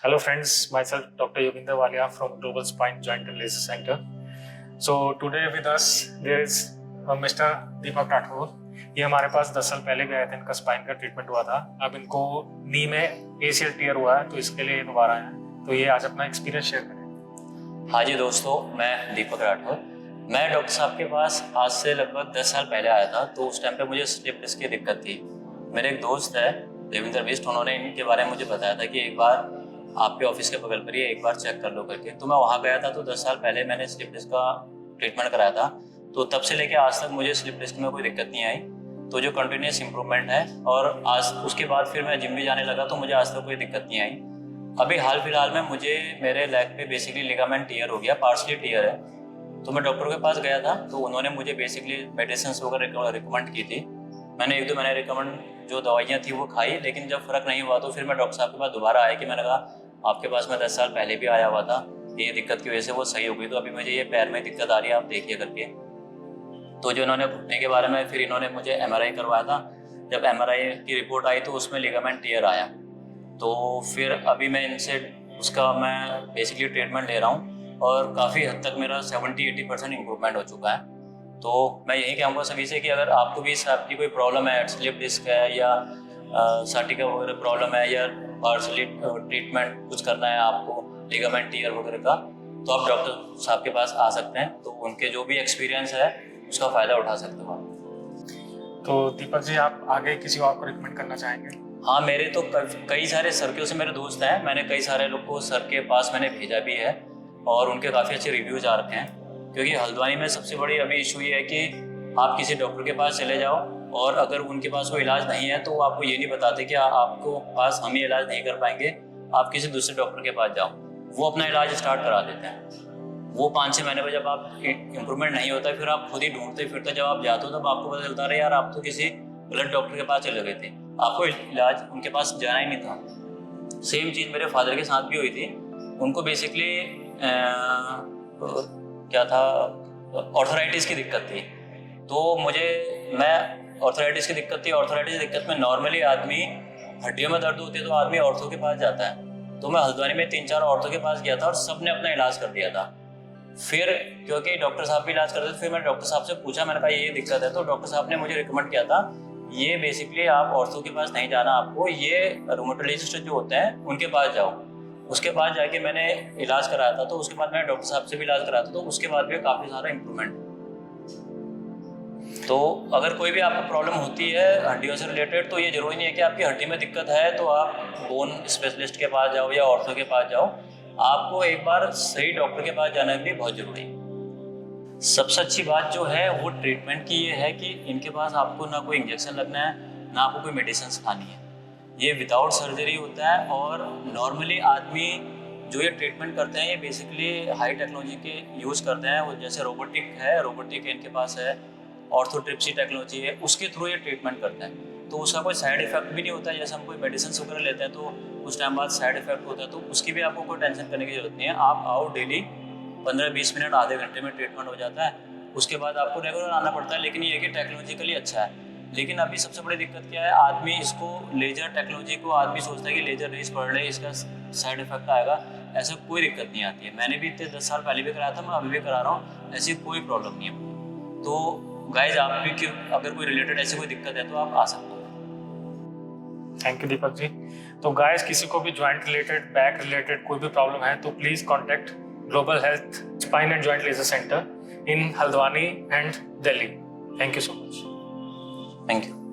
Hello friends, myself Dr. Yoginder Walia from Global Spine Joint and Laser Center. So today with us there is Mr. Deepak Rathore. ये हमारे पास 10 साल पहले भी आए थे, इनका स्पाइन का ट्रीटमेंट हुआ था. अब इनको नी में एसीएल टीयर हुआ है तो इसके लिए दोबारा आए हैं. तो ये आज अपना एक्सपीरियंस शेयर करें. हाँ जी दोस्तों, मैं दीपक राठौर. मैं डॉक्टर साहब के पास आज से लगभग 10 साल पहले आया था. तो उस टाइम पे मुझे स्लिप डिस्क की दिक्कत थी. मेरे एक दोस्त है देवेंद्र बिस्ट, उन्होंने इनके बारे में मुझे बताया था कि एक बार आपके ऑफिस के बगल पर ही एक बार चेक कर लो करके. तो मैं वहाँ गया था. तो 10 साल पहले मैंने स्लिप डिस्क का ट्रीटमेंट कराया था. तो तब से लेके आज तक मुझे स्लिप डिस्क में कोई दिक्कत नहीं आई. तो जो कंटिन्यूस इंप्रूवमेंट है, और आज उसके बाद फिर मैं जिम भी जाने लगा तो मुझे आज तक कोई दिक्कत नहीं आई. अभी हाल फिलहाल में मुझे मेरे लेग पे बेसिकली लिगामेंट टीयर हो गया, पार्शली टीयर है. तो मैं डॉक्टर के पास गया था. तो उन्होंने मुझे बेसिकली मेडिसिन वगैरह रिकमेंड की थी. मैंने 1-2 महीने रिकमेंड जो दवाइयाँ थी वो खाई, लेकिन जब फ़र्क नहीं हुआ तो फिर मैं डॉक्टर साहब के पास दोबारा आया कि मैंने कहा आपके पास मैं 10 साल पहले भी आया हुआ था, ये दिक्कत की वजह से वो सही हो गई. तो अभी मुझे ये पैर में दिक्कत आ रही है, आप देखिए करके. तो जो इन्होंने घुटने के बारे में फिर इन्होंने मुझे MRI करवाया था. जब MRI की रिपोर्ट आई तो उसमें लिगामेंट टीयर आया. तो फिर अभी मैं इनसे उसका मैं बेसिकली ट्रीटमेंट ले रहा हूँ और काफ़ी हद तक मेरा 70-80% इम्प्रूवमेंट हो चुका है. तो मैं यही कहूँगा सभी से कि अगर आपको भी आपकी कोई प्रॉब्लम है, स्लिप डिस्क है या साटिका वगैरह प्रॉब्लम है, या पार्शली ट्रीटमेंट कुछ करना है आपको लिगामेंट टीयर वगैरह का, तो आप डॉक्टर साहब के पास आ सकते हैं. तो उनके जो भी एक्सपीरियंस है उसका फ़ायदा उठा सकते हो आप. तो दीपक जी, आप आगे किसी और को रिकमेंड करना चाहेंगे? हाँ, मेरे तो कई सारे सर्किल से मेरे दोस्त हैं. मैंने कई सारे लोग को सर के पास मैंने भेजा भी है और उनके काफ़ी अच्छे रिव्यूज़ आ रखे हैं. क्योंकि हल्द्वानी में सबसे बड़ी अभी इशू ये है कि आप किसी डॉक्टर के पास चले जाओ और अगर उनके पास कोई इलाज नहीं है तो वो आपको ये नहीं बताते कि आपको पास हम ये इलाज नहीं कर पाएंगे, आप किसी दूसरे डॉक्टर के पास जाओ. वो अपना इलाज स्टार्ट करा देते हैं. वो 5-6 महीने में जब आप इम्प्रूवमेंट नहीं होता फिर आप खुद ही ढूंढते फिरते जब आप जाते हो तब आपको पता चलता रहे यार आप तो किसी गलत डॉक्टर के पास चले गए थे, आपको इलाज उनके पास जाना ही नहीं था. सेम चीज़ मेरे फादर के साथ भी हुई थी. उनको बेसिकली क्या था, ऑर्थराइटिस की दिक्कत थी. तो मैं ऑर्थराइटिस की दिक्कत थी. ऑर्थराइटिस की दिक्कत में नॉर्मली आदमी हड्डियों में दर्द होती है तो आदमी ऑर्थो के पास जाता है. तो मैं हल्द्वानी में 3-4 ऑर्थो के पास गया था और सब ने अपना इलाज कर दिया था. फिर क्योंकि डॉक्टर साहब भी इलाज करते थे, फिर मैंने डॉक्टर साहब से पूछा, मैंने कहा ये दिक्कत है. तो डॉक्टर साहब ने मुझे रिकमेंड किया था ये बेसिकली आप ऑर्थो के पास नहीं जाना, आपको ये रूमेटोलॉजिस्ट जो होते हैं उनके पास जाओ. उसके बाद जाके मैंने इलाज कराया था. तो उसके बाद मैंने डॉक्टर साहब से भी इलाज कराया था. तो उसके बाद भी काफ़ी सारा इम्प्रूवमेंट. तो अगर कोई भी आपको प्रॉब्लम होती है हड्डियों से रिलेटेड, तो ये जरूरी नहीं है कि आपकी हड्डी में दिक्कत है तो आप बोन स्पेशलिस्ट के पास जाओ या ऑर्थो के पास जाओ. आपको एक बार सही डॉक्टर के पास जाना भी बहुत ज़रूरी है. सबसे अच्छी बात जो है वो ट्रीटमेंट की ये है कि इनके पास आपको ना कोई इंजेक्शन लगना है, ना आपको कोई मेडिसिन खानी है. ये विदाउट सर्जरी होता है. और नॉर्मली आदमी जो ये ट्रीटमेंट करते हैं ये बेसिकली हाई टेक्नोलॉजी के यूज़ करते हैं. वो जैसे रोबोटिक है, रोबोटिक इनके पास है, ऑर्थोट्रिप्सी टेक्नोलॉजी है, उसके थ्रू ये ट्रीटमेंट करते हैं. तो उसका कोई साइड इफेक्ट भी नहीं होता है. जैसे हम कोई मेडिसिन वगैरह लेते हैं तो कुछ टाइम बाद साइड इफेक्ट होता है, तो उसकी भी आपको कोई टेंशन करने की जरूरत नहीं है. आप आओ डेली 15-20 मिनट आधे घंटे में ट्रीटमेंट हो जाता है. उसके बाद आपको रेगुलर आना पड़ता है. लेकिन ये कि टेक्नोलॉजिकली अच्छा है. लेकिन अभी सबसे बड़ी दिक्कत क्या है, आदमी इसको लेजर टेक्नोलॉजी को आदमी सोचता है कि लेजर रेस पड़ रहे इसका साइड इफेक्ट आएगा. ऐसा कोई दिक्कत नहीं आती है. मैंने भी इतने 10 साल पहले भी कराया था, मैं अभी भी करा रहा हूँ. ऐसी कोई प्रॉब्लम नहीं है. तो गाइज आप भी क्यों, अगर कोई रिलेटेड ऐसी कोई दिक्कत है तो आप आ सकते हो. Thank you Deepak ji. तो गाइस, किसी को भी जॉइंट रिलेटेड, बैक रिलेटेड कोई भी प्रॉब्लम है तो please contact global health spine and joint laser centre in Haldwani and Delhi. Thank you so much. Thank you.